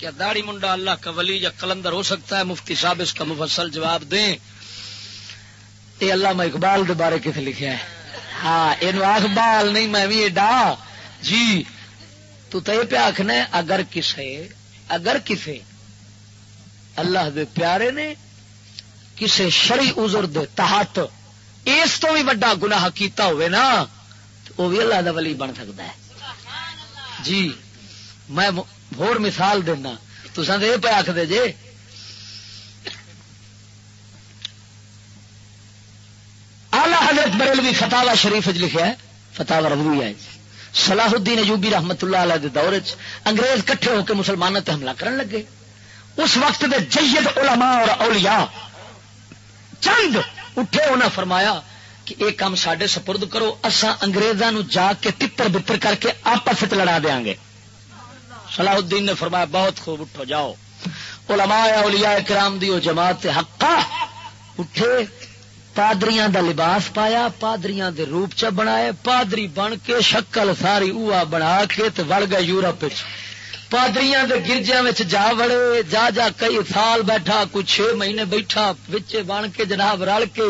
کیا داڑھی منڈا اللہ کا ولی یا کلندر ہو سکتا ہے؟ مفتی صاحب اس کا مفصل جواب دیں. یہ علامہ اقبال کے بارے کتنے لکھا ہے؟ ہاں یہ اقبال نہیں میں بھی ایڈا جی. تو یہ پہ آخنا اگر کسے اللہ دے پیارے نے کسے شرعی عذر دے تحت اس تو بھی بڑا گناہ کیتا ہوئے نا وہ بھی اللہ دا ولی بن سکتا ہے جی. میں اور مثال دینا تو یہ پہ آخ دے جے اعلی حضرت بریلوی فتاوا شریف لکھا ہے، فتاوا رضویہ ہے. صلاح الدین ایوبی رحمت اللہ علیہ دے دور انگریز کٹھے ہو کے مسلمانوں تے حملہ کرن لگے. اس وقت دے جید علماء اور اولیاء چند اٹھے، انہاں فرمایا کہ ایک کام ساڈے سپرد کرو، اساں انگریزاں نو جا کے تتر بتر کر کے آپس وچ لڑا دیاں گے. صلاح الدین نے فرمایا بہت خوب، اٹھو جاؤ. علماء اولیاء کرام دی او جماعت حقہ اٹھے، پادریاں دا لباس پایا، پادریاں دے روپ چ بنائے، پادری بن کے شکل ساری اوہ بنا کے تے وڑ گئے یورپ وچ. پادریاں دے گرجیاں وچ جا وڑے، جا کئی سال بیٹھا، کوئی 6 مہینے بیٹھا وچے بن کے جناب رل کے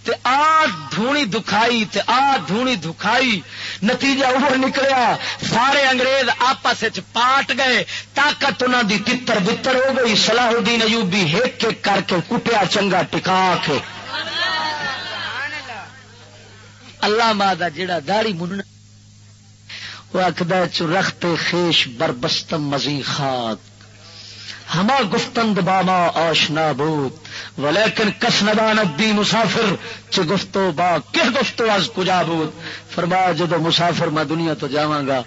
تے آ دھونی دکھائی تے آ دھونی دکھائی. نتیجہ وہ نکلیا سارے انگریز آپس وچ پاٹ گئے، طاقت انہاں دی تتر بتر ہو گئی. صلاح الدین ایوبی ایک ایک کر کے کٹیا چنگا ٹکا کے. علامہ دا جڑا داڑھی مننا وہ آخدا رخت خیش بربستم مزی خاک ہما گفتند باما آشنا بود ولیکن کس نداند بی مسافر چ گفتو با کہ گفتو از کجا بود. فرمایا جدو مسافر میں دنیا تو جاواں گا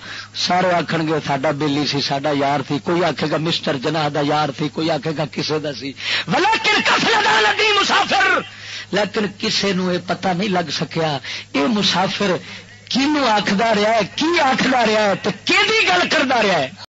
سارے آکھن گے ساڈا بیلی سی، ساڈا یار تھی، کوئی آکھے گا مسٹر جناح دا یار تھی، کوئی آکھے گا کسے دا سی. ولیکن کس نداند بی مسافر، لیکن کسے نو یہ پتہ نہیں لگ سکیا یہ مسافر کینوں آکھدا رہا ہے، کی آکھدا رہا ہے تے کیدی گل کردا رہا ہے.